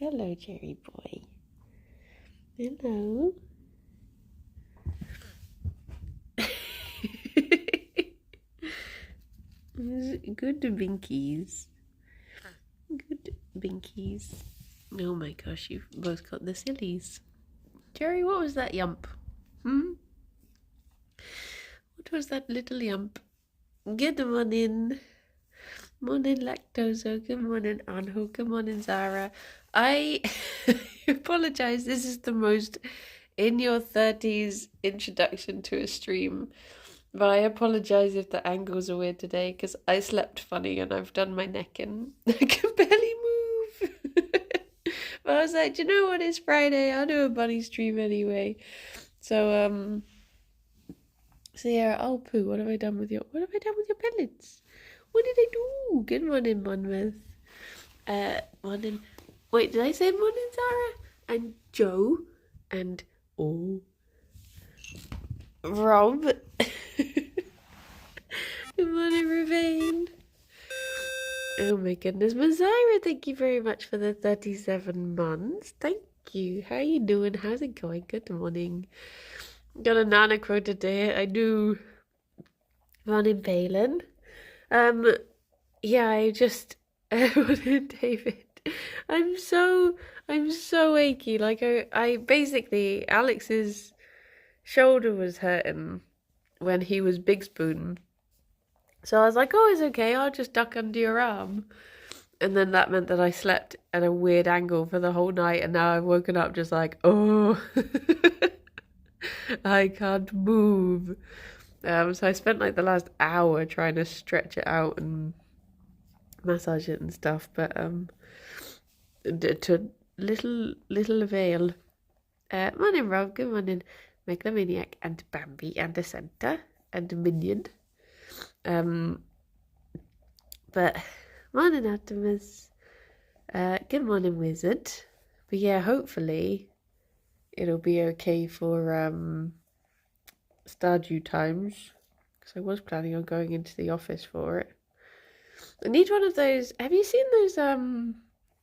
Hello, Gerry boy. Hello. Good binkies. Good binkies. Oh my gosh, you've both got the sillies. Gerry, what was that yump? What was that little yump? Good morning. Morning, Lactoso. Good morning, Anhu. Good morning, Zara. I apologize. This is the most in your 30s introduction to a stream. But I apologize if the angles are weird today because I slept funny and I've done my neck in. I can barely move. But I was like, do you know what? It's Friday. I'll do a bunny stream anyway. So yeah. Oh, Pooh, what have I done with your pellets? What did I do? Good morning, Monmouth. Morning. Wait, did I say morning, Zara? And Joe and Rob. Good morning, Ravine. Oh my goodness, Mazira, thank you very much for the 37 months. Thank you. How are you doing? How's it going? Good morning. Got a Nana quote today. I do. Morning, Palin. Yeah, I just morning, David. I'm so achy. Like I basically Alex's shoulder was hurting when he was Big Spoon. So I was like, oh, it's okay, I'll just duck under your arm. And then that meant that I slept at a weird angle for the whole night, and now I've woken up just like, oh, I can't move. So I spent like the last hour trying to stretch it out and massage it and stuff, but to little avail. Morning, Rob. Good morning, Megalomaniac and Bambi and the Centre and Minion. But morning, Artemis. Good morning, Wizard. But yeah, hopefully it'll be okay for Stardew times, because I was planning on going into the office for it. I need one of those. Have you seen those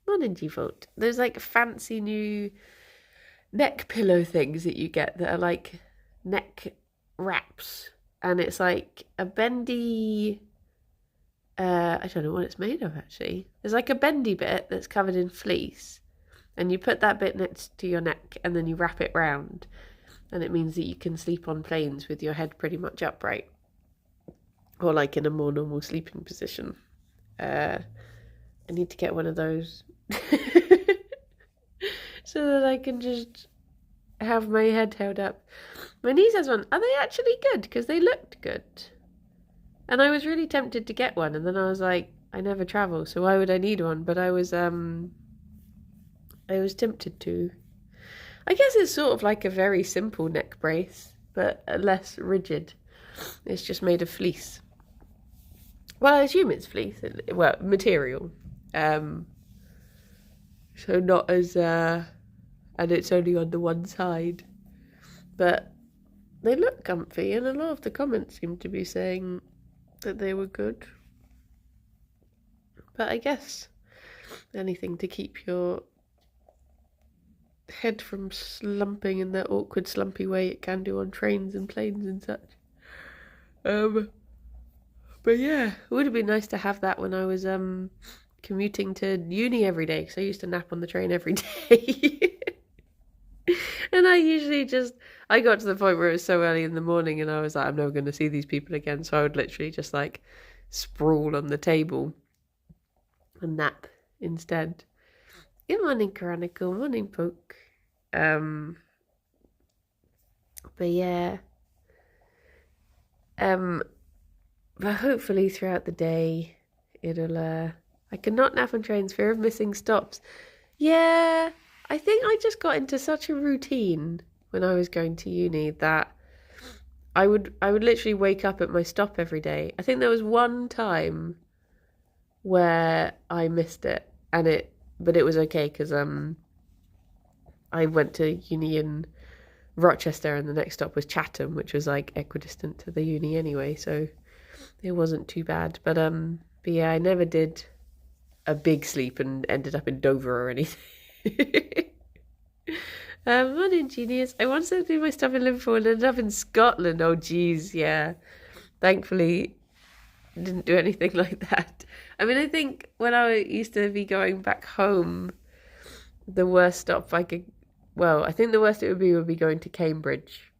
morning default? Those like fancy new neck pillow things that you get that are like neck wraps, and it's like a bendy I don't know what it's made of actually. There's like a bendy bit that's covered in fleece, and you put that bit next to your neck and then you wrap it round, and it means that you can sleep on planes with your head pretty much upright, or like in a more normal sleeping position. I need to get one of those so that I can just have my head held up. My niece has one. Are they actually good? Because they looked good. And I was really tempted to get one, and then I was like, I never travel, so why would I need one? But I was tempted to. I guess it's sort of like a very simple neck brace, but less rigid. It's just made of fleece. Well, I assume it's fleece. Well, material. So not as and it's only on the one side. But they look comfy, and a lot of the comments seem to be saying that they were good. But I guess anything to keep your head from slumping in that awkward slumpy way it can do on trains and planes and such. But yeah, it would have been nice to have that when I was commuting to uni every day, because I used to nap on the train every day. And I got to the point where it was so early in the morning and I was like, I'm never going to see these people again. So I would literally just like sprawl on the table and nap instead. Good morning, Chronicle. Morning, Poke. But yeah. But hopefully throughout the day it'll I cannot nap on trains, fear of missing stops. Yeah, I think I just got into such a routine when I was going to uni that I would literally wake up at my stop every day. I think there was one time where I missed it, but it was okay because I went to uni in Rochester and the next stop was Chatham, which was like equidistant to the uni anyway, so it wasn't too bad. But yeah, I never did a big sleep and ended up in Dover or anything. Morning, genius. I once had to do my stuff in Liverpool and ended up in Scotland. Oh, geez, yeah. Thankfully, didn't do anything like that. I mean, I think when I used to be going back home, the worst stop I could, well, I think the worst it would be going to Cambridge.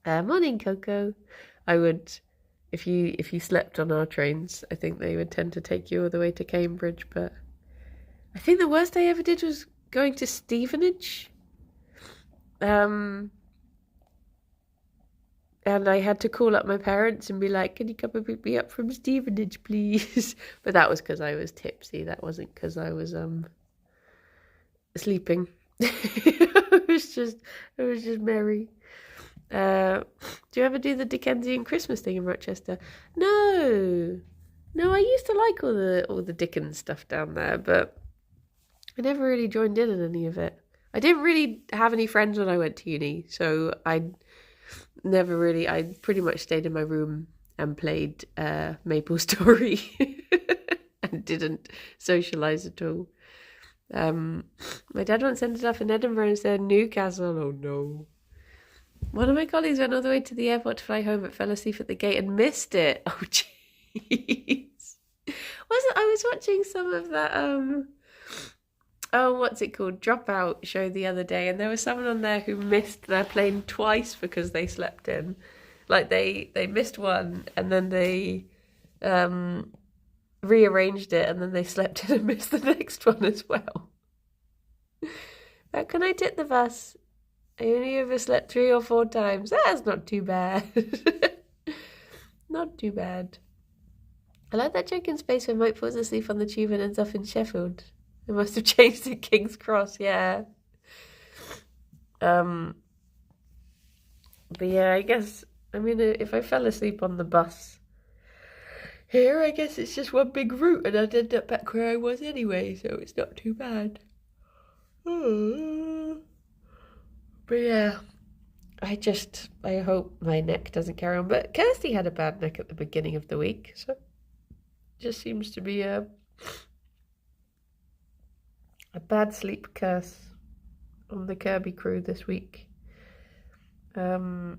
Morning, Coco. I would, if you slept on our trains, I think they would tend to take you all the way to Cambridge. But I think the worst I ever did was going to Stevenage. And I had to call up my parents and be like, can you come and pick me up from Stevenage, please? But that was because I was tipsy. That wasn't because I was sleeping. It was just merry. Do you ever do the Dickensian Christmas thing in Rochester? No, I used to like all the Dickens stuff down there, but I never really joined in on any of it. I didn't really have any friends when I went to uni, so I pretty much stayed in my room and played Maple Story and didn't socialise at all. My dad once ended up in Edinburgh instead of Newcastle. Oh no. One of my colleagues went all the way to the airport to fly home but fell asleep at the gate and missed it. Oh jeez. I was watching some of that what's it called? Dropout show the other day, and there was someone on there who missed their plane twice because they slept in. Like they missed one and then they rearranged it and then they slept in and missed the next one as well. But can I tip the bus? I only overslept 3 or 4 times. That's not too bad. Not too bad. I like that joke in space when Mike falls asleep on the tube and ends up in Sheffield. They must have changed to King's Cross, yeah. But yeah, I guess, I mean, if I fell asleep on the bus here, I guess it's just one big route and I'd end up back where I was anyway, so it's not too bad. But yeah, I hope my neck doesn't carry on. But Kirsty had a bad neck at the beginning of the week, so it just seems to be a bad sleep curse on the Kirby crew this week. I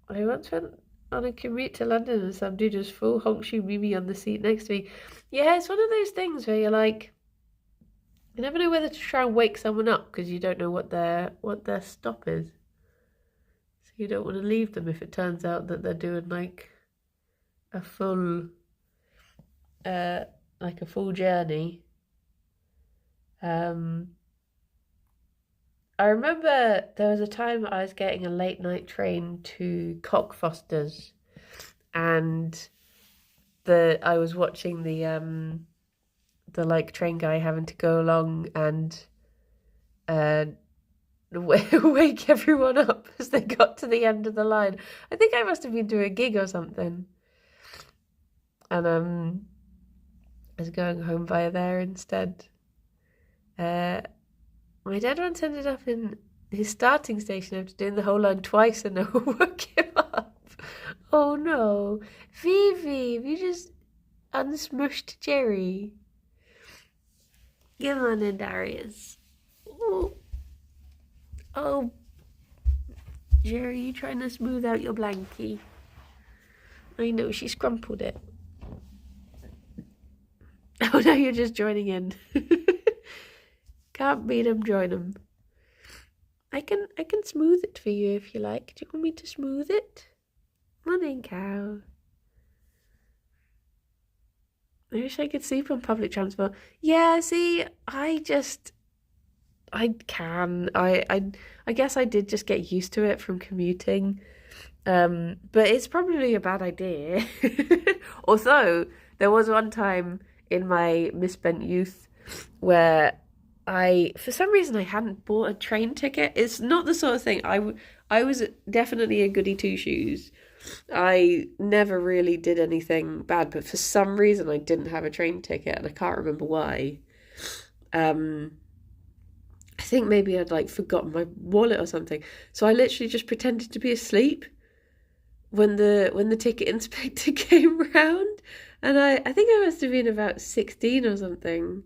once went on a commute to London and some dude was full honk shoe Mimi on the seat next to me. Yeah, it's one of those things where you're like, you never know whether to try and wake someone up because you don't know what their stop is. So you don't want to leave them if it turns out that they're doing like a full journey. I remember there was a time I was getting a late night train to Cockfosters, and I was watching the like train guy having to go along and wake everyone up as they got to the end of the line. I think I must have been doing a gig or something, and I was going home via there instead. My dad once ended up in his starting station after doing the whole line twice and no one woke him up. Oh no. Vivi, you just unsmushed Gerry. Come on in, Darius. Ooh. Oh, Gerry, you trying to smooth out your blankie? I know, she scrumpled it. Oh, now you're just joining in. Can't beat him, join him. I can smooth it for you if you like. Do you want me to smooth it? Morning, cow. I wish I could sleep on public transport. Yeah, see, I guess I did just get used to it from commuting. But it's probably a bad idea. Although there was one time in my misspent youth where for some reason I hadn't bought a train ticket. It's not the sort of thing. I was definitely a goody two shoes. I never really did anything bad, but for some reason I didn't have a train ticket and I can't remember why. I think maybe I'd like forgotten my wallet or something. So I literally just pretended to be asleep when the ticket inspector came round, and I think I must have been about 16 or something.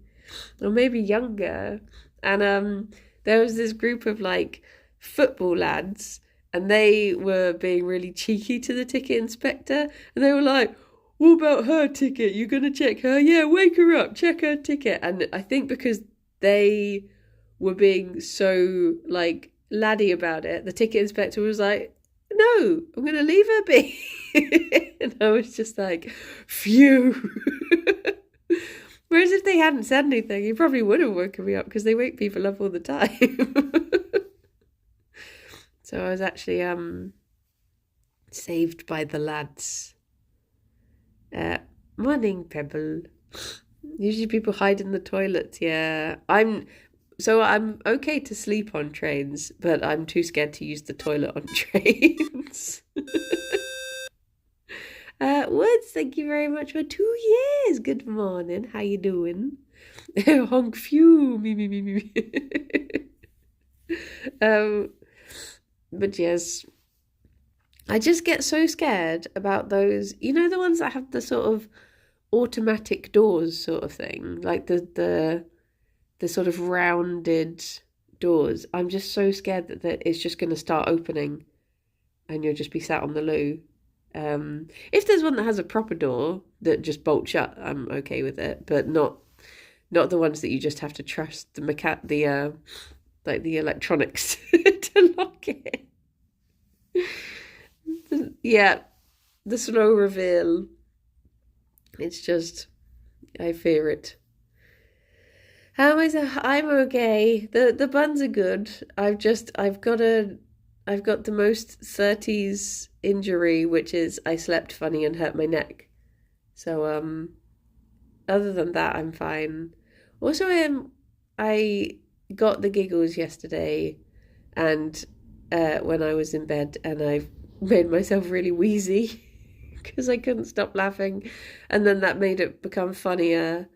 or maybe younger. And there was this group of like football lads, and they were being really cheeky to the ticket inspector, and they were like, what about her ticket? You're going to check her? Yeah, wake her up, check her ticket. And I think because they were being so like laddie about it, the ticket inspector was like, no, I'm going to leave her be. And I was just like, phew. Whereas if they hadn't said anything, he probably would have woken me up, because they wake people up all the time. So I was actually saved by the lads. Morning, Pebble. Usually people hide in the toilets. Yeah, I'm okay to sleep on trains, but I'm too scared to use the toilet on trains. Woods, thank you very much for 2 years. Good morning. How you doing? Honk phew. Me. But yes, I just get so scared about those, you know, the ones that have the sort of automatic doors sort of thing, like the sort of rounded doors. I'm just so scared that it's just going to start opening and you'll just be sat on the loo. If there's one that has a proper door that just bolts shut, I'm okay with it, but not the ones that you just have to trust the electronics to lock it. Yeah, the slow reveal. It's just, I fear it. How am I? I'm okay. The buns are good. I've got the most 30s injury, which is I slept funny and hurt my neck. So other than that, I'm fine. Also, I got the giggles yesterday, and when I was in bed, and I made myself really wheezy because I couldn't stop laughing, and then that made it become funnier,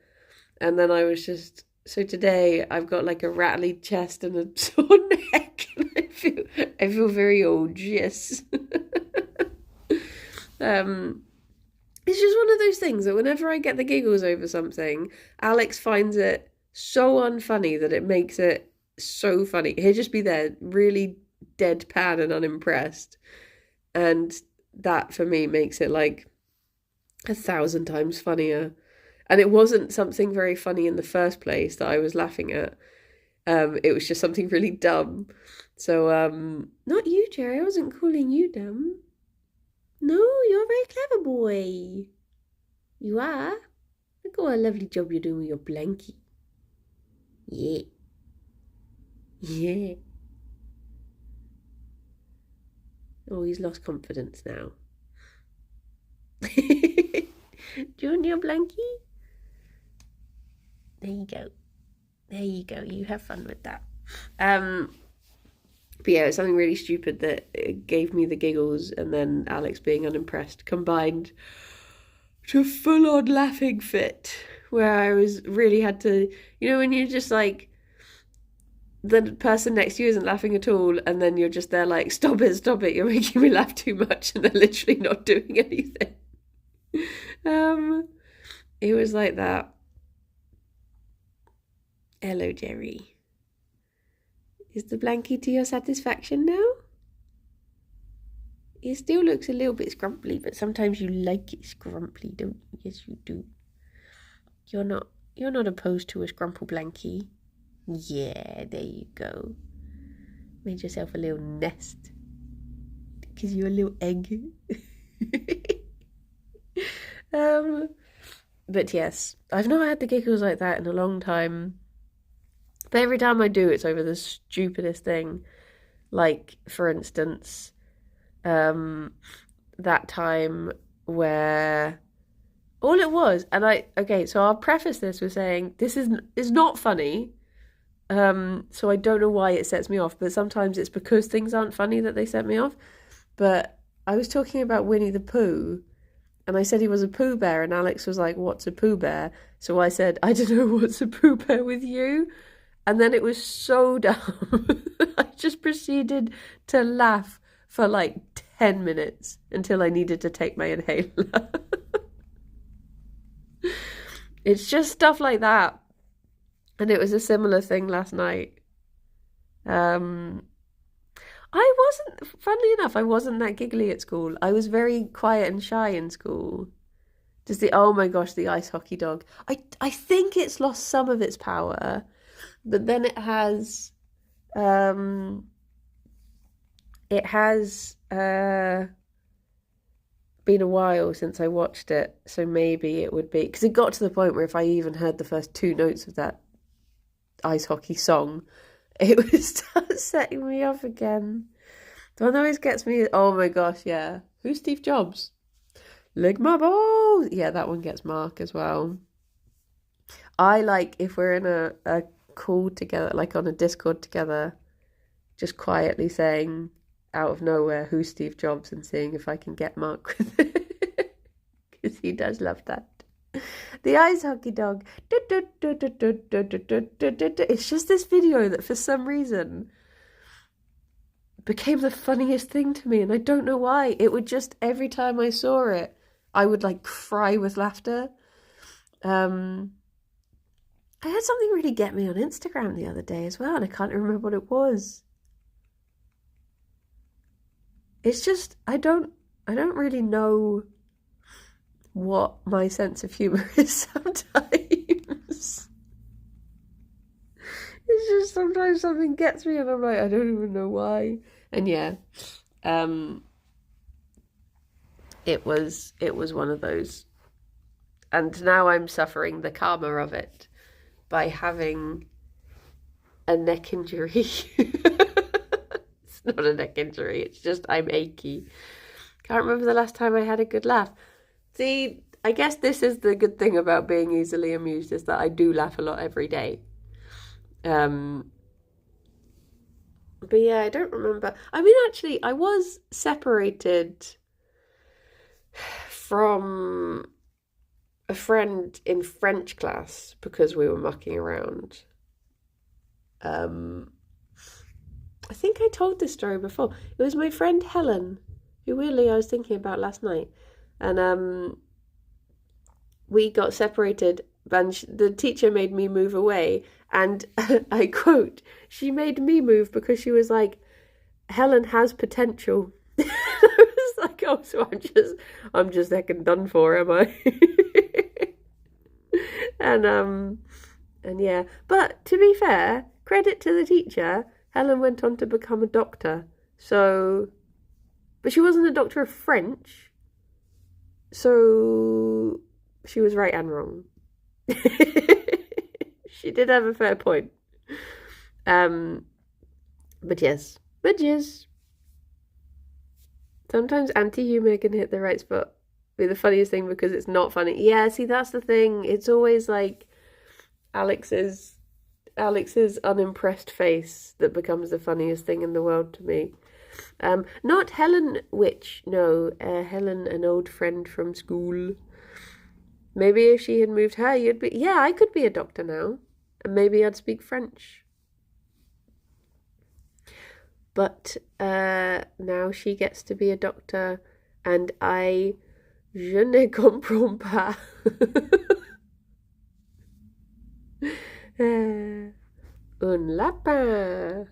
and then I was just, so today I've got like a rattly chest and a sore neck, and I feel very old. Yes. It's just one of those things that whenever I get the giggles over something, Alex finds it so unfunny that it makes it so funny. He'll just be there really deadpan and unimpressed, and that for me makes it like 1,000 times funnier. And it wasn't something very funny in the first place that I was laughing at. It was just something really dumb. So not you, Gerry. I wasn't calling you dumb. No, you're a very clever boy. You are. Look what a lovely job you're doing with your blankie. Yeah. Oh, he's lost confidence now. Do you want your blankie? There you go. You have fun with that. But yeah, it was something really stupid that it gave me the giggles, and then Alex being unimpressed combined to a full-on laughing fit where I was really had to, you know, when you're just like, the person next to you isn't laughing at all, and then you're just there like, stop it, you're making me laugh too much, and they're literally not doing anything. It was like that. Hello, Gerry. Is the blankie to your satisfaction now? It still looks a little bit scrumply, but sometimes you like it scrumply, don't you? Yes, you do. You're not opposed to a scrumple blankie. Yeah, there you go. Made yourself a little nest. Because you're a little egg. But yes, I've not had the giggles like that in a long time. But every time I do, it's over the stupidest thing. Like, for instance, that time where all it was, and so I'll preface this with saying this is not funny. So I don't know why it sets me off, but sometimes it's because things aren't funny that they set me off. But I was talking about Winnie the Pooh, and I said he was a Pooh Bear, and Alex was like, what's a Pooh Bear? So I said, I don't know, what's a Pooh Bear with you? And then it was so dumb. I just proceeded to laugh for like 10 minutes until I needed to take my inhaler. It's just stuff like that And it was a similar thing last night. Um, I wasn't, funnily enough, I wasn't that giggly at school. I was very quiet and shy in school. Just oh my gosh, the ice hockey dog. I think it's lost some of its power, but then it has been a while since I watched it, so maybe it would be, because it got to the point where if I even heard the first two notes of that ice hockey song, it would start setting me off again. The one that always gets me, oh my gosh, yeah. Who's Steve Jobs? Lick my balls! Yeah, that one gets Mark as well. I like, if we're in a call together, like on a Discord together, just quietly saying out of nowhere, who's Steve Jobs, and seeing if I can get Mark with it. Because he does love that. The ice hockey dog. It's just this video that for some reason became the funniest thing to me, and I don't know why. It would just, every time I saw it, I would like cry with laughter. I had something really get me on Instagram the other day as well, and I can't remember what it was. It's just, I don't really know what my sense of humour is sometimes. It's just sometimes something gets me and I'm like, I don't even know why. And yeah, it was one of those. And now I'm suffering the karma of it by having a neck injury. Not a neck injury, it's just I'm achy. Can't remember the last time I had a good laugh. See, I guess this is the good thing about being easily amused, is that I do laugh a lot every day. But yeah, I don't remember. I mean, actually, I was separated from a friend in French class because we were mucking around. I think I told this story before. It was my friend Helen, who weirdly I was thinking about last night. And we got separated, and the teacher made me move away. And I quote, she made me move because she was like, Helen has potential. I was like, oh, so I'm just heckin' done for, am I? And yeah. But to be fair, credit to the teacher, Helen went on to become a doctor. So, but she wasn't a doctor of French. So she was right and wrong. She did have a fair point. But yes. Sometimes anti-humor can hit the right spot. Be the funniest thing because it's not funny. Yeah, see, that's the thing. It's always like Alex's unimpressed face that becomes the funniest thing in the world to me. Not Helen Witch, no. Helen, an old friend from school. Maybe if she had moved her, you'd be... Yeah, I could be a doctor now. And maybe I'd speak French. But now she gets to be a doctor, and je ne comprends pas. Un lapin.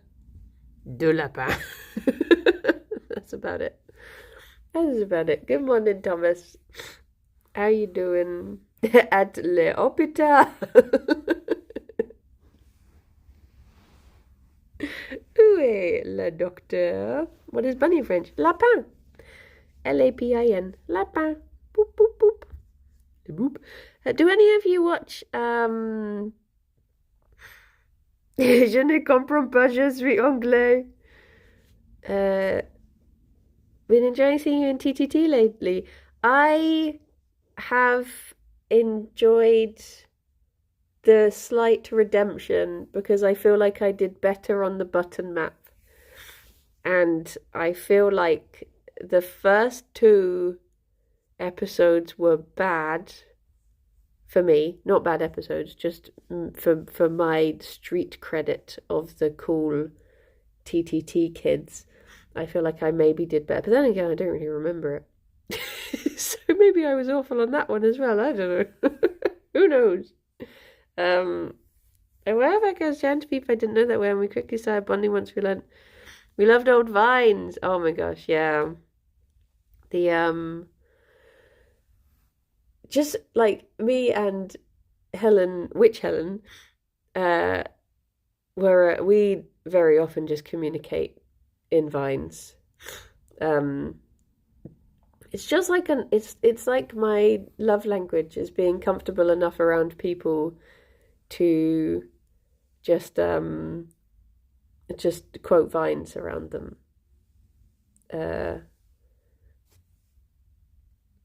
Deux lapins. That's about it. That is about it. Good morning, Thomas. How you doing? At l'hôpital. Où est le docteur? What is bunny in French? Lapin. Lapin. Lapin. Boop, boop, boop. Boop. Do any of you watch Je ne comprends pas, je suis anglais. Been enjoying seeing you in TTT lately. I have enjoyed the slight redemption because I feel like I did better on the button map. And I feel like the first two episodes were bad for me. Not bad episodes, just for my street credit of the cool TTT kids. I feel like I maybe did better. But then again, I don't really remember it. So maybe I was awful on that one as well. I don't know. Who knows? And wherever goes down to people I didn't know that way, and we quickly started bonding once we learned. We loved old vines. Oh my gosh, yeah. The just like me and Helen, Witch Helen, uh, where we very often just communicate in vines. Um, it's just like it's like my love language is being comfortable enough around people to just quote vines around them.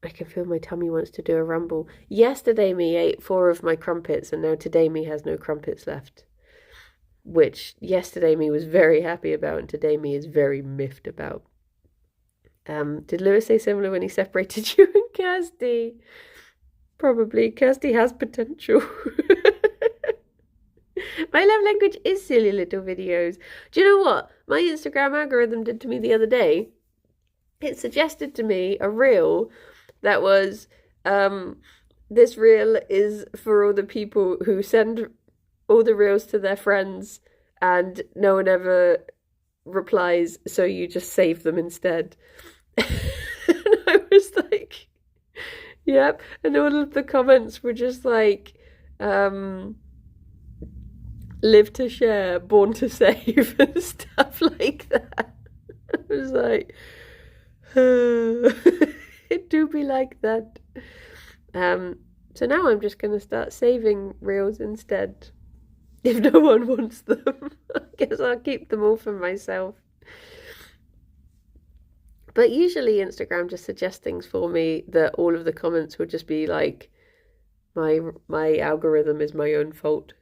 I can feel my tummy wants to do a rumble. Yesterday me ate 4 of my crumpets, and now today me has no crumpets left. Which yesterday me was very happy about, and today me is very miffed about. Did Lewis say similar when he separated you and Kirsty? Probably. Kirsty has potential. My love language is silly little videos. Do you know what my Instagram algorithm did to me the other day? It suggested to me a reel that was, this reel is for all the people who send all the reels to their friends and no one ever replies, so you just save them instead. And I was like, yep. And all of the comments were just like, live to share, born to save, and stuff like that. I was like, it do be like that. So now I'm just going to start saving reels instead. If no one wants them, I guess I'll keep them all for myself. But usually Instagram just suggests things for me that all of the comments would just be like, my algorithm is my own fault.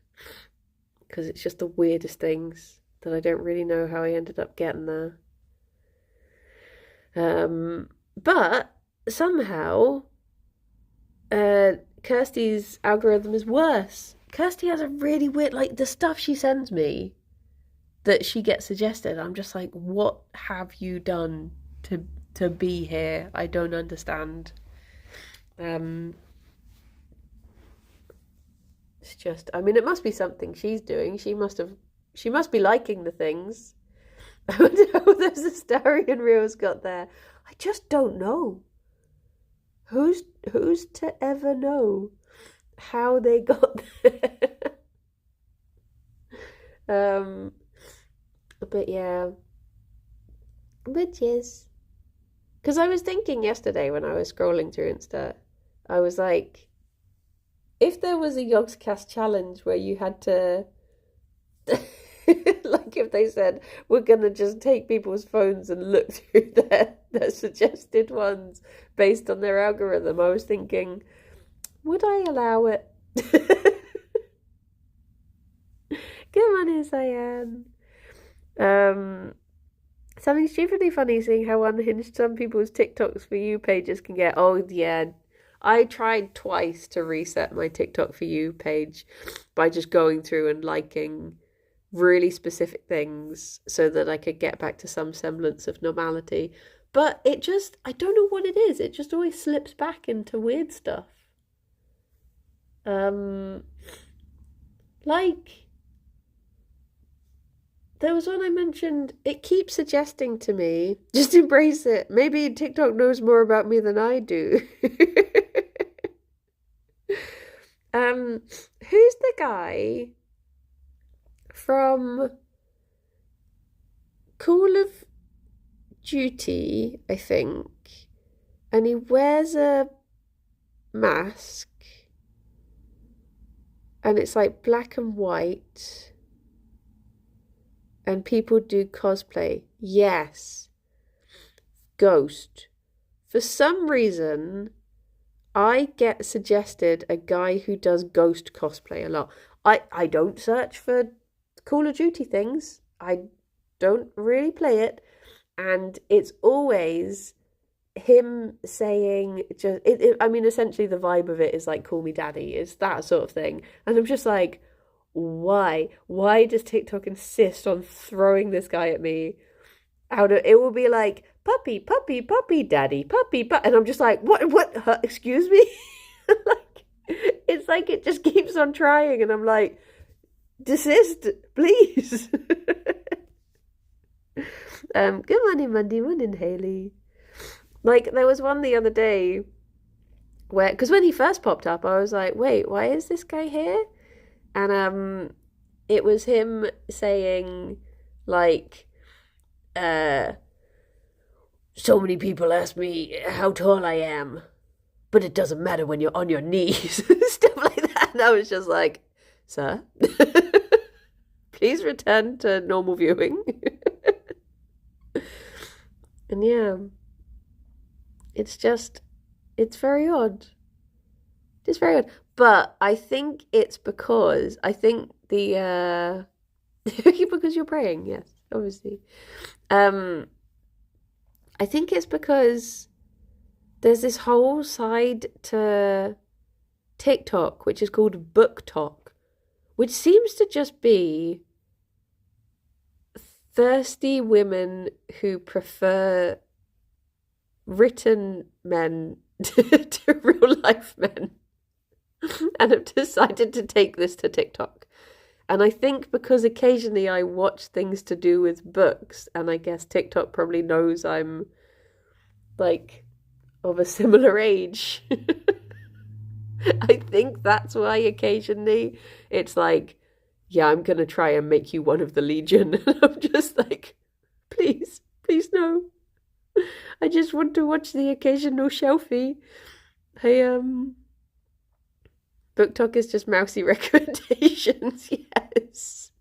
Because it's just the weirdest things that I don't really know how I ended up getting there. But somehow, Kirsty's algorithm is worse. Kirsty has a really weird, like, the stuff she sends me that she gets suggested, I'm just like, what have you done to be here? I don't understand. It's just, I mean, it must be something she's doing. She must be liking the things. I wonder how those Astarian reels got there. I just don't know. Who's to ever know how they got there? But yeah. But yes. Because I was thinking yesterday when I was scrolling through Insta, I was like, if there was a Yogscast challenge where you had to, like if they said, we're going to just take people's phones and look through their suggested ones based on their algorithm, I was thinking, would I allow it? Come on in, Cyan. Something stupidly funny seeing how unhinged some people's TikToks for you pages can get. Oh, yeah. I tried twice to reset my TikTok for you page by just going through and liking really specific things so that I could get back to some semblance of normality. But it just, I don't know what it is. It just always slips back into weird stuff. Like, there was one I mentioned, it keeps suggesting to me, just embrace it. Maybe TikTok knows more about me than I do. Who's the guy from Call of Duty, I think, and he wears a mask, and it's like black and white, and people do cosplay. Yes. Ghost. For some reason, I get suggested a guy who does Ghost cosplay a lot. I don't search for Call of Duty things. I don't really play it. And it's always him saying, just I mean, essentially the vibe of it is like, call me daddy. It's that sort of thing. And I'm just like, why? Why does TikTok insist on throwing this guy at me? It will be like, puppy, puppy, puppy, daddy, puppy, and I'm just like, what, excuse me? Like, it's like it just keeps on trying, and I'm like, Desist, please. Good morning, Monday. Morning, Haley. Like, there was one the other day where, because when he first popped up, I was like, wait, why is this guy here? And it was him saying, like, so many people ask me how tall I am, but it doesn't matter when you're on your knees. Stuff like that. And I was just like, sir, please return to normal viewing. And yeah, it's very odd. It's very odd. But I think it's because, because you're praying, yes, obviously. I think it's because there's this whole side to TikTok, which is called book talk, which seems to just be thirsty women who prefer written men to real life men and have decided to take this to TikTok. And I think because occasionally I watch things to do with books, and I guess TikTok probably knows I'm like of a similar age. I think that's why occasionally it's like, yeah, I'm going to try and make you one of the Legion. And I'm just like, please, please no. I just want to watch the occasional shelfie. Book Talk is just mousy recommendations, yes.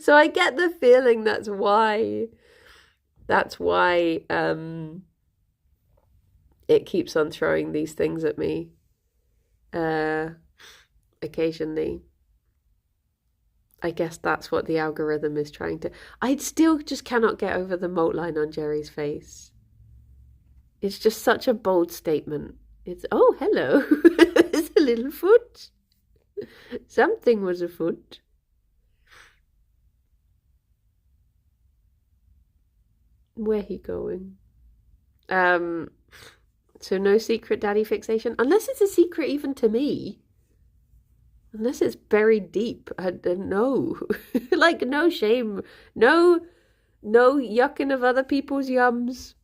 So I get the feeling that's why it keeps on throwing these things at me occasionally. I guess that's what the algorithm is trying to... I still just cannot get over the moat line on Gerry's face. It's just such a bold statement. It's, oh, hello. There's a little foot. Something was afoot. Where he going? So no secret daddy fixation? Unless it's a secret even to me. Unless it's buried deep. I don't know. Like, no shame. No yucking of other people's yums.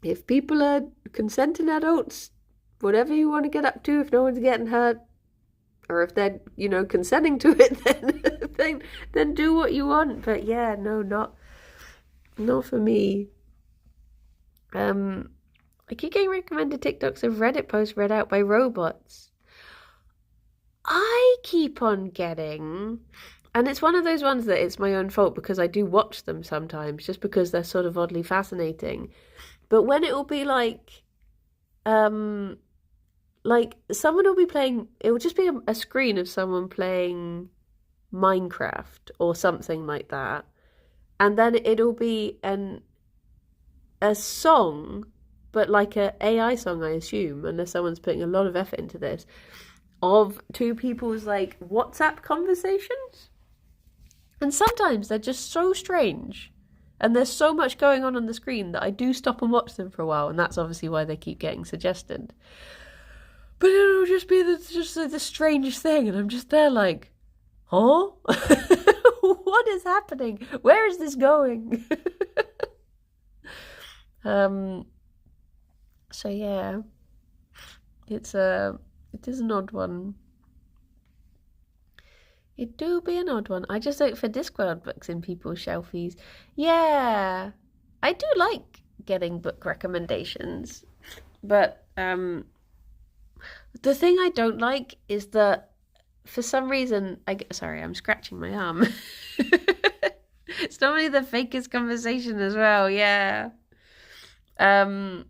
If people are consenting adults, whatever you want to get up to, if no one's getting hurt, or if they're, consenting to it, then do what you want. But yeah, no, not for me. I keep getting recommended TikToks of Reddit posts read out by robots. I keep on getting, and it's one of those ones that it's my own fault because I do watch them sometimes just because they're sort of oddly fascinating. But when it will be like someone will be playing, it will just be a screen of someone playing Minecraft or something like that. And then it'll be a song, but like a AI song, I assume, unless someone's putting a lot of effort into this, of two people's like WhatsApp conversations. And sometimes they're just so strange. And there's so much going on the screen that I do stop and watch them for a while. And that's obviously why they keep getting suggested. But it'll just be the strangest thing. And I'm just there like, huh? What is happening? Where is this going? So yeah, it is an odd one. It do be an odd one. I just look for Discworld books in people's shelfies. Yeah, I do like getting book recommendations. But the thing I don't like is that for some reason, sorry, I'm scratching my arm. It's normally the fakest conversation as well, yeah. Modern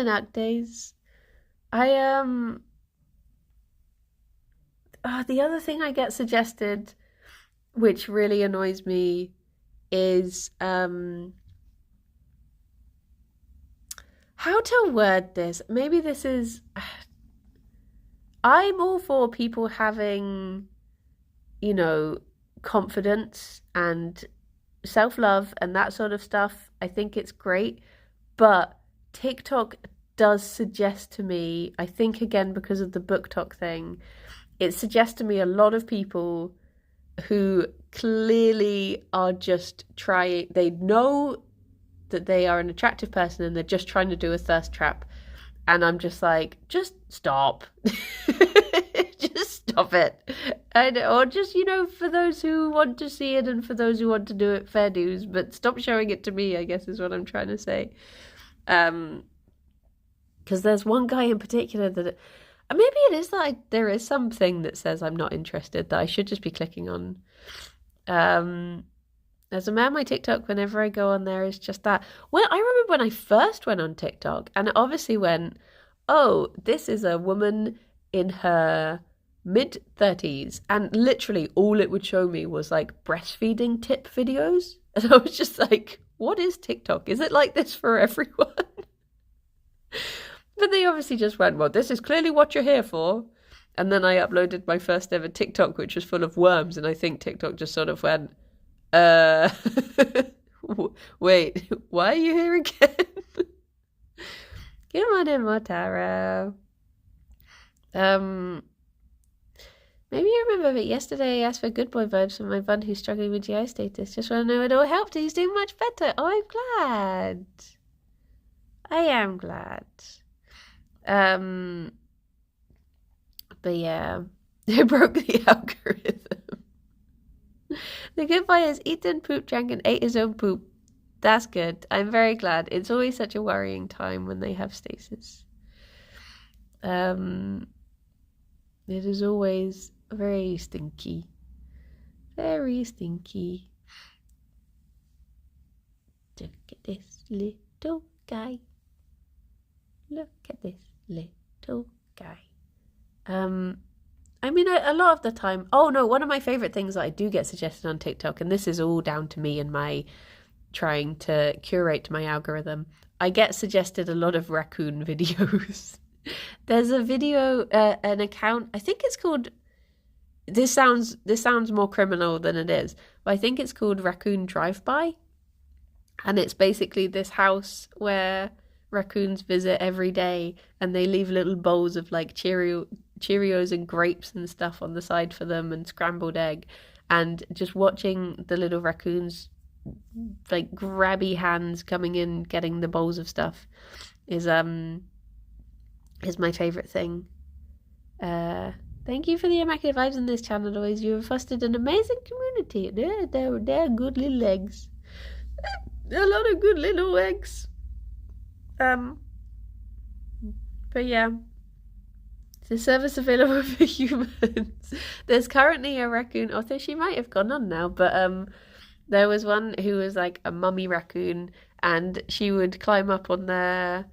Act Days. The other thing I get suggested, which really annoys me, is how to word this. Maybe this is... I'm all for people having, confidence and self-love and that sort of stuff. I think it's great. But TikTok does suggest to me, I think again because of the book talk thing, it suggests to me a lot of people who clearly are just trying, they know that they are an attractive person and they're just trying to do a thirst trap. And I'm just like, just stop. Just stop it. Or just, for those who want to see it and for those who want to do it, fair dues. But stop showing it to me, I guess is what I'm trying to say. Because there's one guy in particular that... maybe it is that there is something that says I'm not interested that I should just be clicking on. There's a man on my TikTok, whenever I go on there, is just that. Well, I remember when I first went on TikTok, and it obviously went, oh, this is a woman in her mid-30s, and literally all it would show me was like breastfeeding tip videos. And I was just like, what is TikTok? Is it like this for everyone? But they obviously just went, well, this is clearly what you're here for. And then I uploaded my first ever TikTok, which was full of worms, and I think TikTok just sort of went, wait, why are you here again? Come on in, Motaro. Maybe you remember, but yesterday I asked for good boy vibes from my bun who's struggling with GI status. Just want to know it all helped. He's doing much better. Oh, I'm glad. I am glad. But yeah, it broke the algorithm. The good boy has eaten, pooped, drank, and ate his own poop. That's good. I'm very glad. It's always such a worrying time when they have stasis. It is always very stinky. Very stinky. Look at this little guy. Look at this little guy. I mean, a lot of the time... Oh, no, one of my favourite things that I do get suggested on TikTok, and this is all down to me and my trying to curate my algorithm, I get suggested a lot of raccoon videos. There's a video, an account, I think it's called... This sounds more criminal than it is, but I think it's called Raccoon Drive-By. And it's basically this house where raccoons visit every day, and they leave little bowls of like Cheerios and grapes and stuff on the side for them, and scrambled egg, and just watching the little raccoons like grabby hands coming in getting the bowls of stuff is my favorite thing. Thank you for the immaculate vibes on this channel. Always, you have fostered an amazing community. They're good little eggs. A lot of good little eggs. But yeah, the service available for humans. There's currently a raccoon, although she might have gone on now, but there was one who was like a mummy raccoon, and she would climb up on their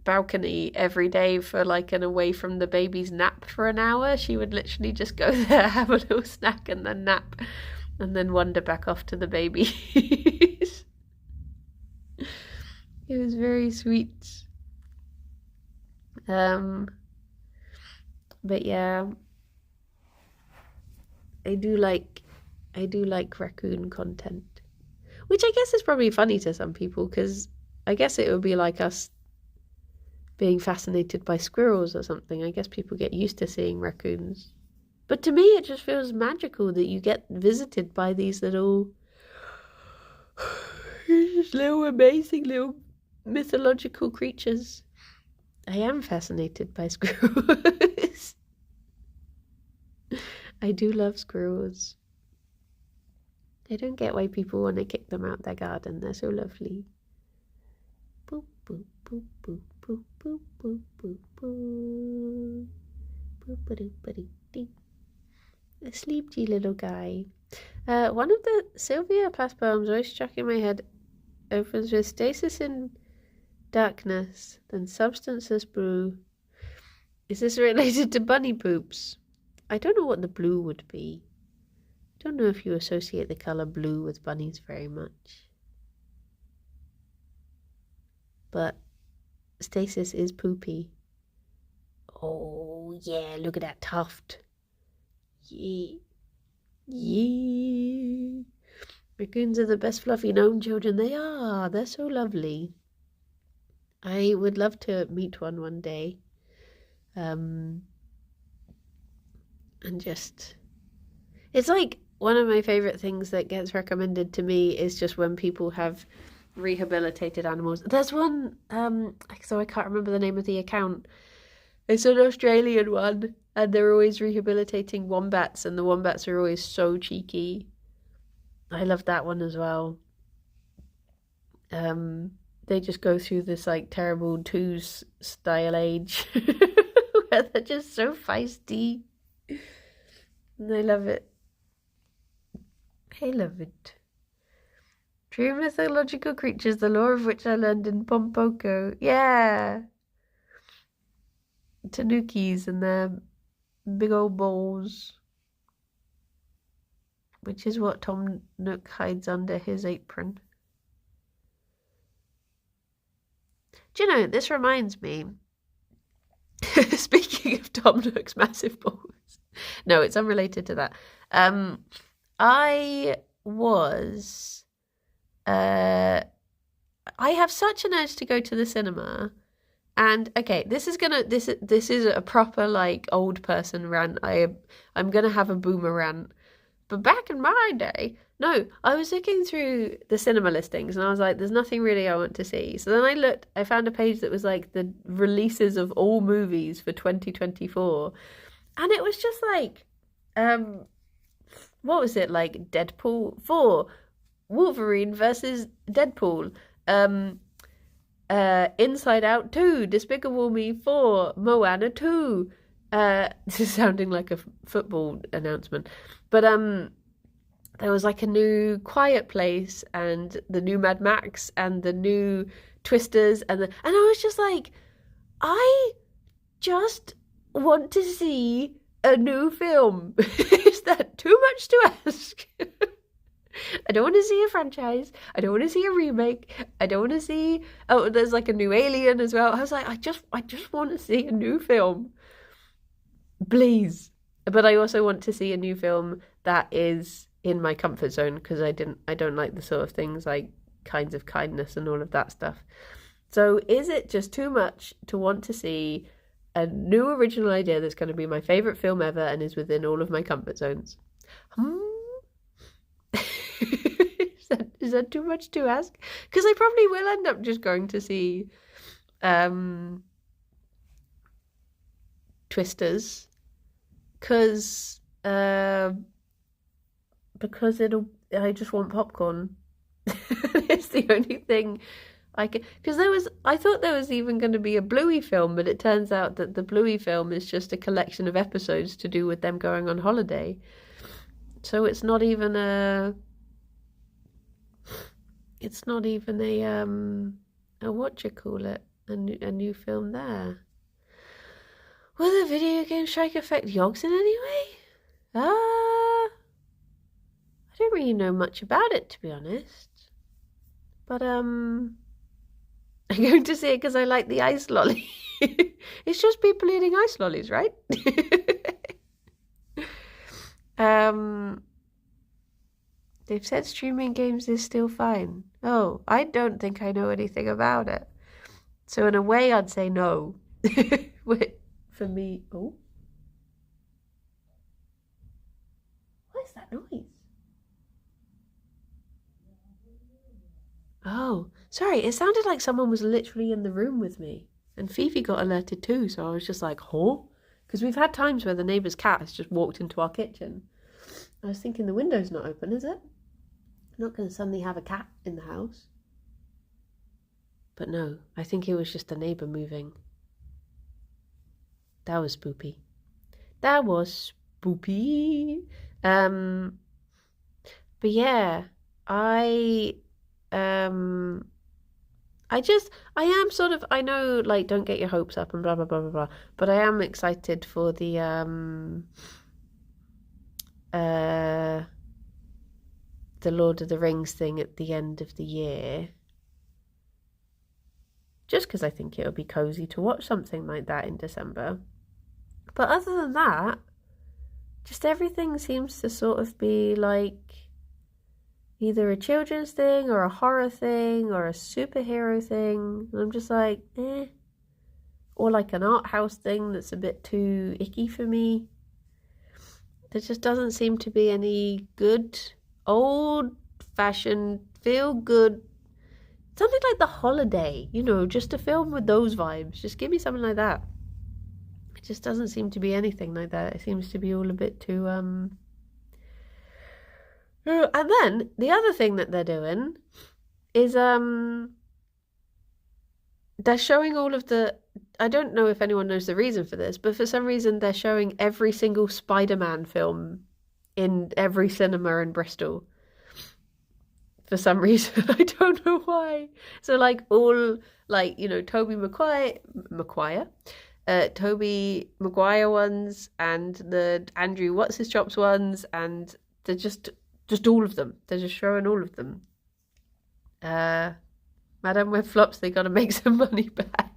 balcony every day for like an away from the baby's nap for an hour. She would literally just go there, have a little snack, and then nap, and then wander back off to the babies. It was very sweet. But yeah, I do like raccoon content, which I guess is probably funny to some people, because I guess it would be like us being fascinated by squirrels or something. I guess people get used to seeing raccoons, but to me it just feels magical that you get visited by these little amazing little mythological creatures. I am fascinated by squirrels. I do love squirrels. I don't get why people want to kick them out their garden. They're so lovely. Boop, boop, boop, boop, boop, boop, boop, boop, boop. Boop-a-doop-a-dee-dee. A sleepy little guy. One of the Sylvia Plath poems always stuck in my head. Opens with stasis in darkness, then substances brew. Is this related to bunny poops? I don't know what the blue would be. I don't know if you associate the colour blue with bunnies very much. But stasis is poopy. Oh yeah, look at that tuft. Yeah. Yeah. Raccoons are the best fluffy gnome children. They are. They're so lovely. I would love to meet one day. and just... It's like one of my favourite things that gets recommended to me is just when people have rehabilitated animals. There's one, so I can't remember the name of the account. It's an Australian one, and they're always rehabilitating wombats, and the wombats are always so cheeky. I love that one as well. They just go through this like terrible twos style age where they're just so feisty. And I love it. I love it. True mythological creatures, the lore of which I learned in Pompoko. Yeah. Tanukis and their big old balls. Which is what Tom Nook hides under his apron. Do you know, this reminds me, speaking of Tom Nook's massive balls. No, it's unrelated to that. I have such an urge to go to the cinema. And okay, this is a proper like old person rant. I'm gonna have a boomer rant. But back in my day, no, I was looking through the cinema listings and I was like, there's nothing really I want to see. So then I found a page that was like the releases of all movies for 2024. And it was just like, what was it? Like Deadpool 4, Wolverine versus Deadpool, Inside Out 2, Despicable Me 4, Moana 2. This is sounding like a football announcement. But there was like a new Quiet Place and the new Mad Max and the new Twisters and I was just like, I just want to see a new film. Is that too much to ask? I don't want to see a franchise. I don't want to see a remake. I don't want to see... Oh, there's like a new Alien as well. I was like, I just want to see a new film. Please. But I also want to see a new film that is in my comfort zone because I don't like the sort of things like Kinds of Kindness and all of that stuff. So is it just too much to want to see a new original idea that's going to be my favourite film ever and is within all of my comfort zones? Is that too much to ask? Because I probably will end up just going to see Twisters because I just want popcorn. It's the only thing I can, because I thought there was even going to be a Bluey film, but it turns out that the Bluey film is just a collection of episodes to do with them going on holiday. So it's not even a what you call it, a new film there. Will the video game strike affect Yogs in any way? I don't really know much about it, to be honest. But I'm going to see it because I like the ice lolly. It's just people eating ice lollies, right? They've said streaming games is still fine. Oh, I don't think I know anything about it. So in a way, I'd say no. Wait, for me, oh. What is that noise? Oh, sorry, it sounded like someone was literally in the room with me. And Fifi got alerted too, so I was just like, huh? Because we've had times where the neighbour's cat has just walked into our kitchen. I was thinking the window's not open, is it? I'm not going to suddenly have a cat in the house. But no, I think it was just the neighbour moving. That was spoopy. That was spoopy. But yeah, I am sort of, I know, like, don't get your hopes up and blah, blah, blah, blah, blah. But I am excited for the, Lord of the Rings thing at the end of the year. Just because I think it'll be cozy to watch something like that in December. But other than that, just everything seems to sort of be like either a children's thing or a horror thing or a superhero thing. And I'm just like, eh. Or like an art house thing that's a bit too icky for me. There just doesn't seem to be any good, old-fashioned, feel-good, something like The Holiday, just a film with those vibes. Just give me something like that. It just doesn't seem to be anything like that. It seems to be all a bit too, And then the other thing that they're doing is, they're showing all of the, I don't know if anyone knows the reason for this, but for some reason they're showing every single Spider-Man film in every cinema in Bristol. For some reason, I don't know why. So all Tobey Maguire ones and the Andrew What's His Chops ones, and they're just all of them. They're just showing all of them. Madame Web flops, they gotta make some money back.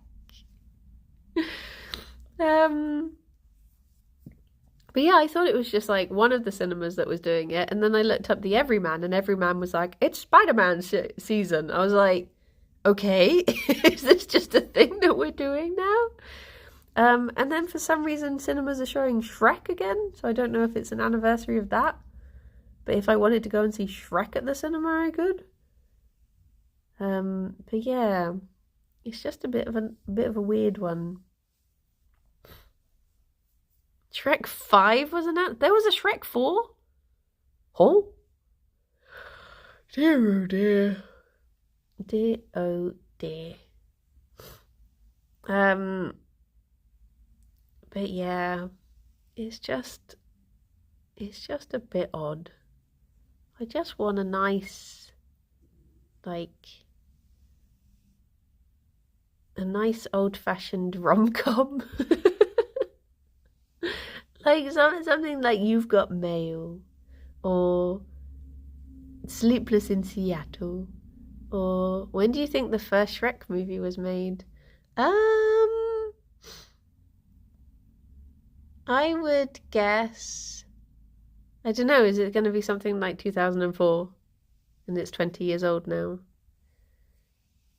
But yeah, I thought it was just one of the cinemas that was doing it, and then I looked up the Everyman, and Everyman was like, it's Spider-Man season. I was like, okay, is this just a thing that we're doing now? And then for some reason cinemas are showing Shrek again, so I don't know if it's an anniversary of that. But if I wanted to go and see Shrek at the cinema, I could. But yeah, it's just a bit of a weird one. Shrek 5 was announced. There was a Shrek 4? Oh? Dear oh dear. Dear oh dear. But yeah, it's just a bit odd. I just want a nice, a nice old-fashioned rom-com. Something like You've Got Mail, or Sleepless in Seattle, or when do you think the first Shrek movie was made? I would guess, I don't know, is it going to be something like 2004? And it's 20 years old now.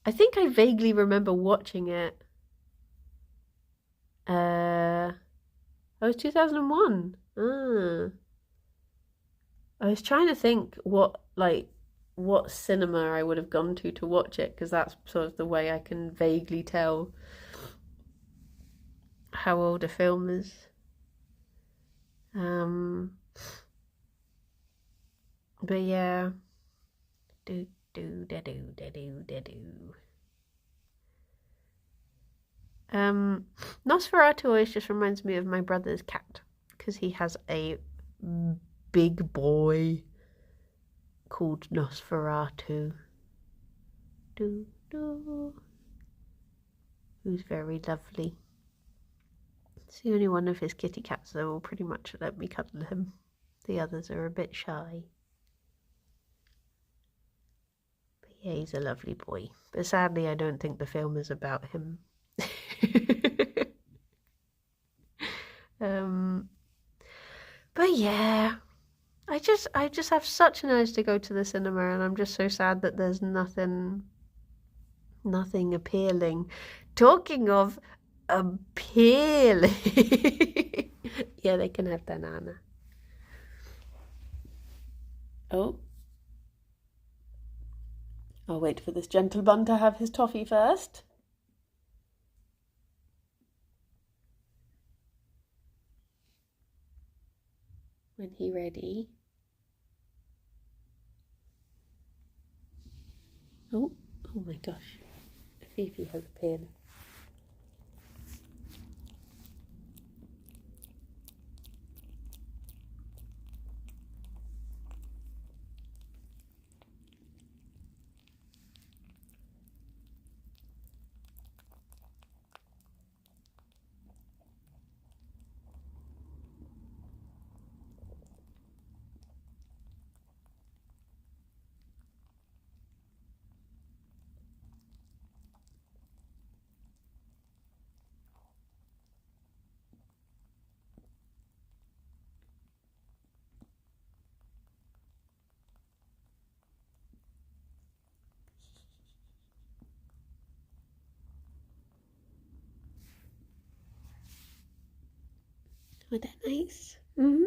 I think I vaguely remember watching it. Oh, it was 2001. I was trying to think what cinema I would have gone to watch it, because that's sort of the way I can vaguely tell how old a film is. But yeah. Nosferatu always just reminds me of my brother's cat, because he has a big boy called Nosferatu, who's very lovely. It's the only one of his kitty cats that will pretty much let me cuddle him. The others are a bit shy. But yeah, he's a lovely boy. But sadly, I don't think the film is about him. But yeah, I just have such an urge to go to the cinema, and I'm just so sad that there's nothing appealing. Talking of appealing, yeah, they can have banana. Oh, I'll wait for this gentleman to have his toffee first. When he ready. Oh my gosh. Fifi has appeared. Wasn't that nice? Mm-hmm.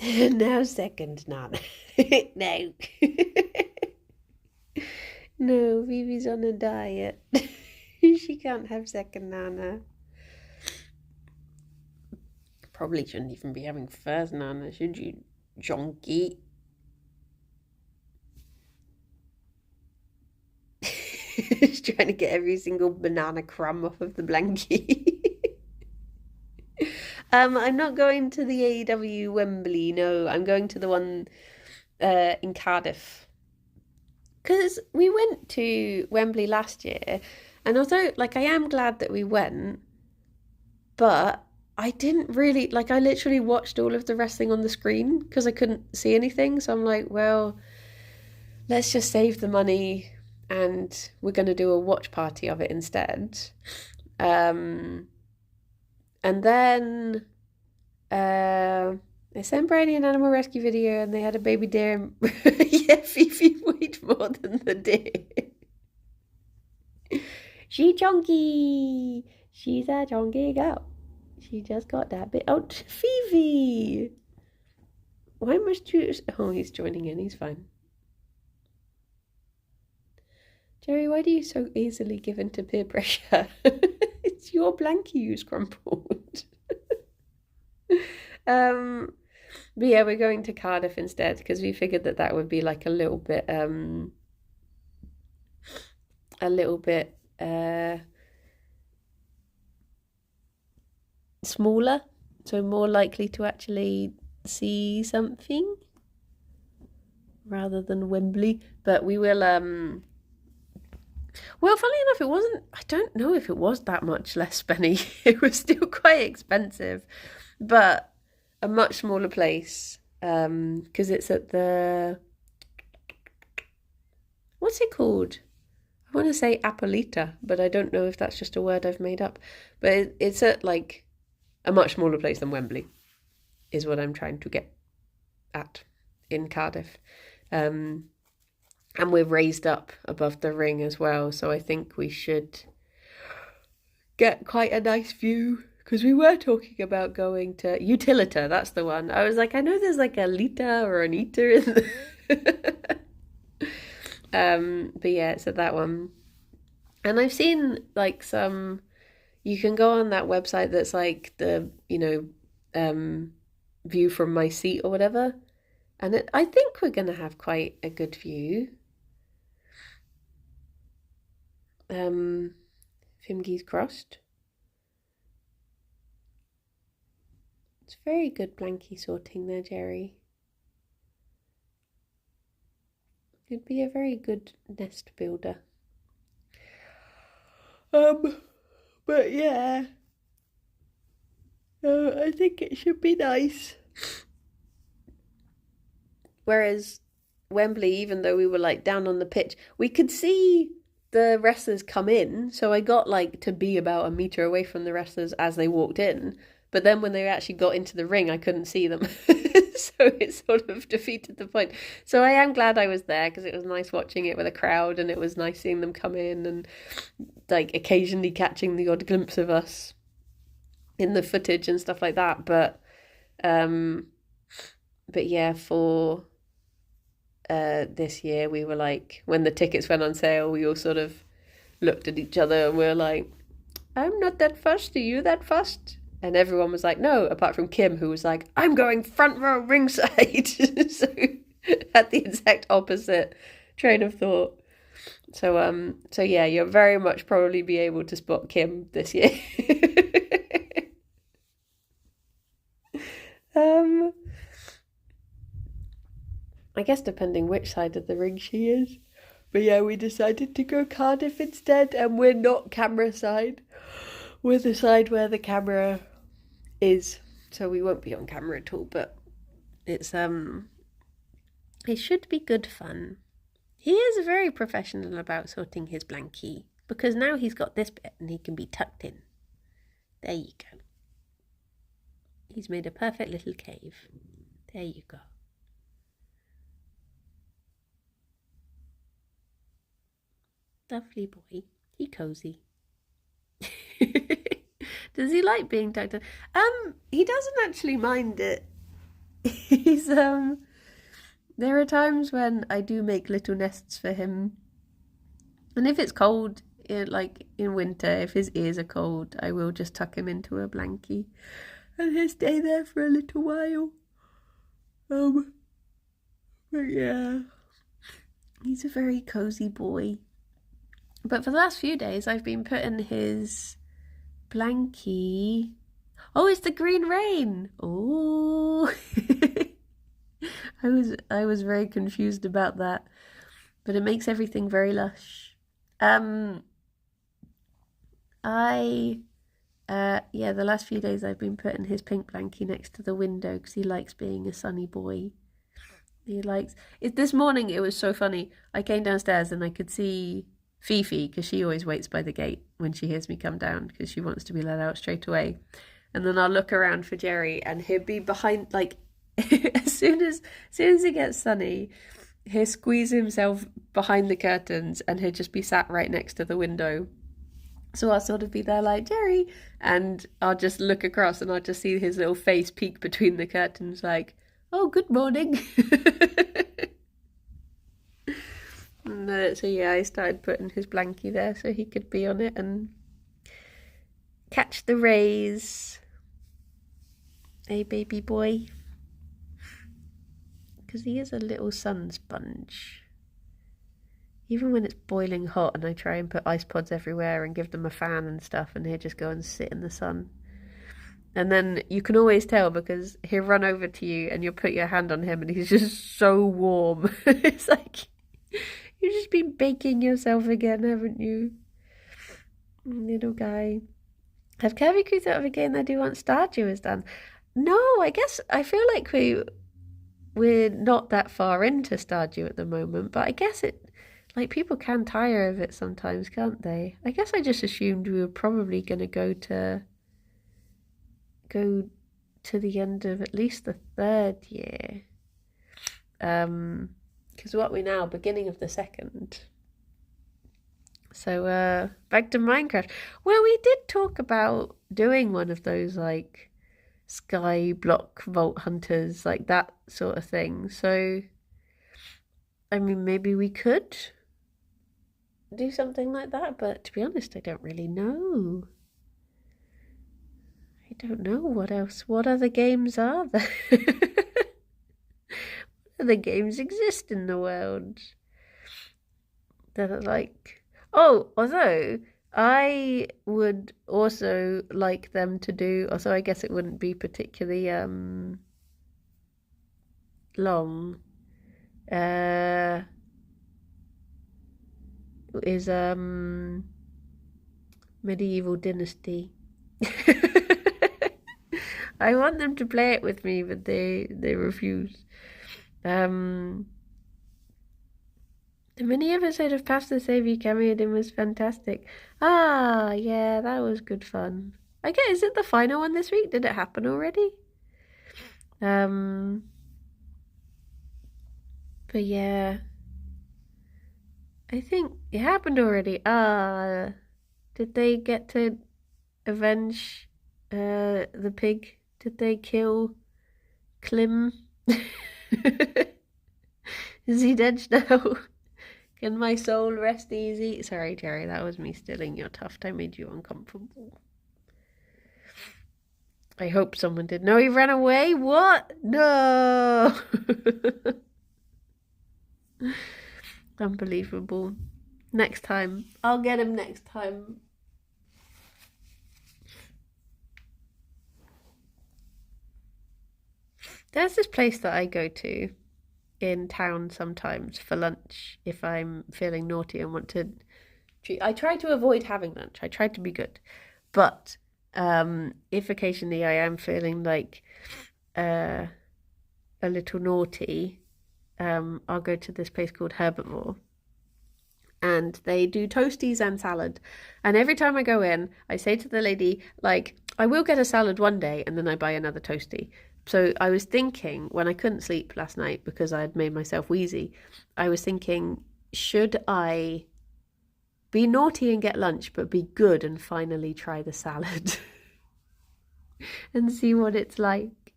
Now second Nana. No. No, Vivi's on a diet. She can't have second Nana. Probably shouldn't even be having first Nana, should you, Jonky? He's trying to get every single banana crumb off of the blankie. I'm not going to the AEW Wembley, no. I'm going to the one in Cardiff. Because we went to Wembley last year, and although, like, I am glad that we went, but I didn't really, like, I literally watched all of the wrestling on the screen because I couldn't see anything. So I'm like, well, let's just save the money and we're going to do a watch party of it instead. And then they sent Brady an animal rescue video and they had a baby deer. Yeah, Fifi weighed more than the deer. She chunky. She's a chunky girl. She just got that bit. Oh, Fifi. Why must you... Oh, he's joining in. He's fine. Jerry, why do you so easily give in to peer pressure? It's your blankie who's crumpled. But yeah, we're going to Cardiff instead because we figured that would be like a little bit smaller, so more likely to actually see something rather than Wembley. But we will well, funnily enough, it wasn't, I don't know if it was that much less spenny. It was still quite expensive, but a much smaller place, because it's at the, what's it called? I want to say Apolita, but I don't know if that's just a word I've made up. But it's at like a much smaller place than Wembley, is what I'm trying to get at in Cardiff. And we're raised up above the ring as well, so I think we should get quite a nice view. Because we were talking about going to Utilita, that's the one. I was like, I know there's like a Lita or an Eater in the... But yeah, it's at that one. And I've seen like some... You can go on that website that's like the, view from my seat or whatever. And I think we're going to have quite a good view. Fimge's crossed. It's very good blankie sorting there, Jerry. You'd be a very good nest builder. But yeah. I think it should be nice. Whereas Wembley, even though we were like down on the pitch, we could see the wrestlers come in. So I got like to be about a meter away from the wrestlers as they walked in. But then when they actually got into the ring, I couldn't see them. So it sort of defeated the point. So I am glad I was there because it was nice watching it with a crowd and it was nice seeing them come in and like occasionally catching the odd glimpse of us in the footage and stuff like that. But yeah, for this year, we were like, when the tickets went on sale, we all sort of looked at each other and we were like, I'm not that fussed, are you that fussed? And everyone was like, no, apart from Kim, who was like, I'm going front row ringside. So had the exact opposite train of thought. So yeah, you'll very much probably be able to spot Kim this year. I guess depending which side of the ring she is. But yeah, we decided to go Cardiff instead, and we're not camera side. We're the side where the camera is, so we won't be on camera at all, but it's it should be good fun. He is very professional about sorting his blankie, because now he's got this bit and he can be tucked in. There you go. He's made a perfect little cave. There you go. Lovely boy. He cozy. Does he like being tucked in? He doesn't actually mind it He's there are times when I do make little nests for him. And if it's cold, like in winter, if his ears are cold, I will just tuck him into a blankie and he'll stay there for a little while. But yeah, he's a very cozy boy. But for the last few days, I've been putting his blankie. Oh, it's the green rain. Oh, I was very confused about that, but it makes everything very lush. The last few days I've been putting his pink blankie next to the window because he likes being a sunny boy. He likes it. This morning it was so funny. I came downstairs and I could see Fifi because she always waits by the gate when she hears me come down because she wants to be let out straight away. And then I'll look around for Gerry and he'll be behind, like, as soon as it gets sunny, he'll squeeze himself behind the curtains and he'll just be sat right next to the window. So I'll sort of be there like, Gerry, and I'll just look across and I'll just see his little face peek between the curtains like, oh, good morning. And, so yeah, I started putting his blankie there so he could be on it and catch the rays. Hey, baby boy. Because he is a little sun sponge. Even when it's boiling hot and I try and put ice pods everywhere and give them a fan and stuff, and he'll just go and sit in the sun. And then you can always tell because he'll run over to you and you'll put your hand on him and he's just so warm. It's like, you've just been baking yourself again, haven't you? Little guy. Have Curvy thought of a game that he wants Stardew has done? No, I guess I feel like we're not that far into Stardew at the moment, but I guess it, like, people can tire of it sometimes, can't they? I guess I just assumed we were probably going to go to the end of at least the third year. Because what we now, beginning of the second. So back to Minecraft. Well, we did talk about doing one of those, like, sky block vault hunters, like that sort of thing. So I mean, maybe we could do something like that, but to be honest, I don't really know. I don't know what else. What other games are there? What other games exist in the world that are like... Oh, although I would also like them to do, although I guess it wouldn't be particularly long, is Medieval Dynasty. I want them to play it with me, but they refuse. The mini episode of Past the Save You cameoed in was fantastic. Ah, yeah, that was good fun. I guess, is it the final one this week? Did it happen already? But yeah, I think it happened already. Did they get to avenge the pig? Did they kill Klim? Is he dead now? Can my soul rest easy? Sorry, Gerry, that was me stealing your tuft. I made you uncomfortable. I hope someone did. No, he ran away? What? No! Unbelievable. Next time. I'll get him next time. There's this place that I go to in town sometimes for lunch if I'm feeling naughty and want to treat. I try to avoid having lunch. I try to be good. But if occasionally I am feeling like a little naughty, I'll go to this place called Herbertmore. And they do toasties and salad. And every time I go in, I say to the lady, like, I will get a salad one day, and then I buy another toasty. So I was thinking, when I couldn't sleep last night because I had made myself wheezy, I was thinking, should I be naughty and get lunch, but be good and finally try the salad and see what it's like?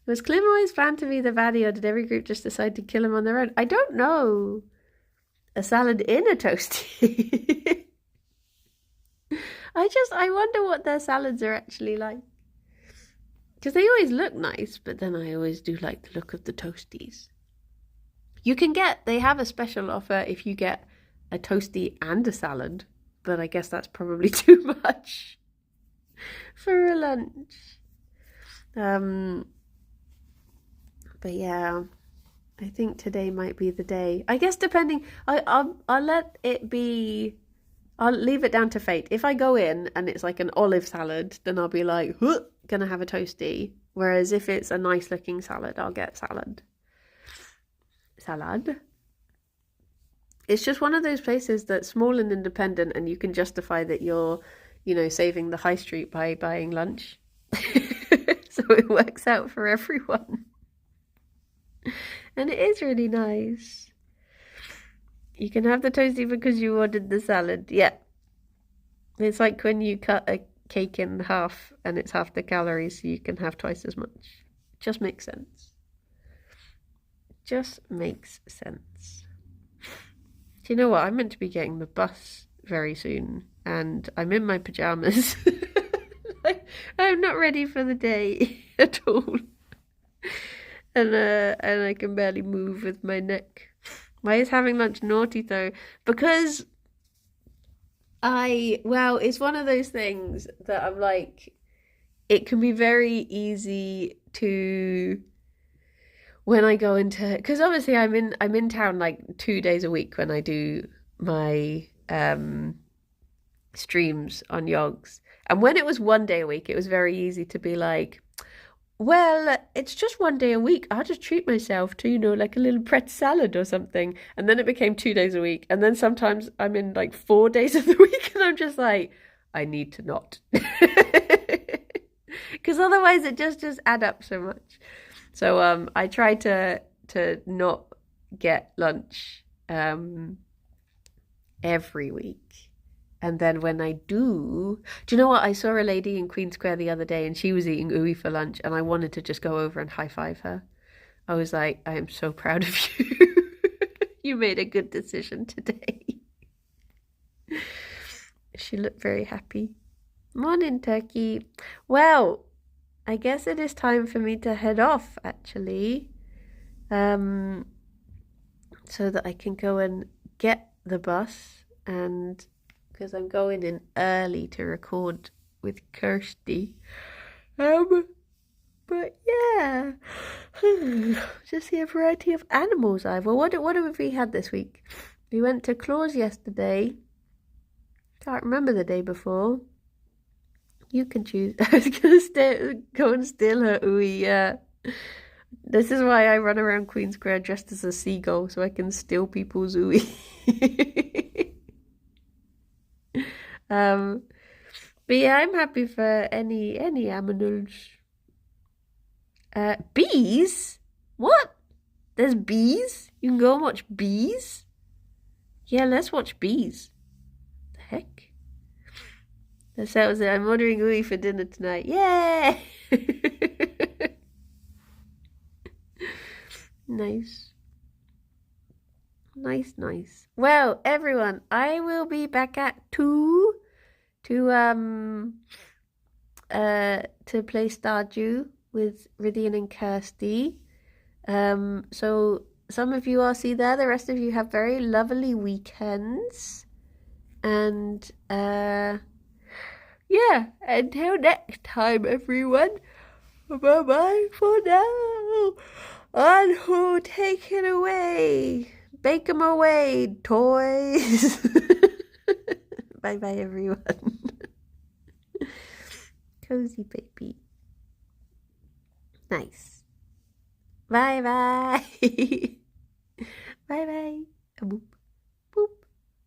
Was Clem always planned to be the baddie, or did every group just decide to kill him on their own? I don't know. A salad in a toasty. I wonder what their salads are actually like. Because they always look nice, but then I always do like the look of the toasties. They have a special offer if you get a toasty and a salad, but I guess that's probably too much for a lunch. But yeah, I think today might be the day. I guess depending, I'll let it be. I'll leave it down to fate. If I go in and it's like an olive salad, then I'll be like, huh, gonna have a toasty. Whereas if it's a nice looking salad, I'll get salad. It's just one of those places that's small and independent, and you can justify that you're, saving the high street by buying lunch. So it works out for everyone. And it is really nice. You can have the toasty because you ordered the salad. Yeah. It's like when you cut a cake in half and it's half the calories, so you can have twice as much. Just makes sense. Just makes sense. Do you know what? I'm meant to be getting the bus very soon, and I'm in my pajamas. I'm not ready for the day at all. And I can barely move with my neck. Why is having lunch naughty though? Because it's one of those things that I'm like, it can be very easy to, when I go into, because obviously I'm in town like 2 days a week when I do my streams on Yogs. And when it was 1 day a week, it was very easy to be like, well, it's just 1 day a week. I'll just treat myself to, like a little pretzel salad or something. And then it became 2 days a week. And then sometimes I'm in like 4 days of the week and I'm just like, I need to not. Because otherwise it just add up so much. So I try to not get lunch every week. And then when I do you know what? I saw a lady in Queen Square the other day and she was eating ooey for lunch and I wanted to just go over and high five her. I was like, I am so proud of you. You made a good decision today. She looked very happy. Morning, Turkey. Well, I guess it is time for me to head off, actually. So that I can go and get the bus, and because I'm going in early to record with Kirsty. But yeah, just see a variety of animals. Well, what have we had this week? We went to Claus yesterday. Can't remember the day before. You can choose. I was gonna go and steal her ooey. Yeah, this is why I run around Queen Square dressed as a seagull, so I can steal people's ooey. But yeah, I'm happy for any animals. Bees? What? There's bees? You can go and watch bees? Yeah, let's watch bees. The heck? That sounds it. I'm ordering ooey for dinner tonight. Yay! Nice. Nice. Well, everyone, I will be back at 2 to play Stardew with Rydian and Kirsty. So some of you I'll see there. The rest of you have very lovely weekends. And yeah, until next time, everyone. Bye-bye for now. And who take it away? Bake 'em away, toys. Bye-bye, everyone. Cozy baby. Nice. Bye-bye. Bye-bye.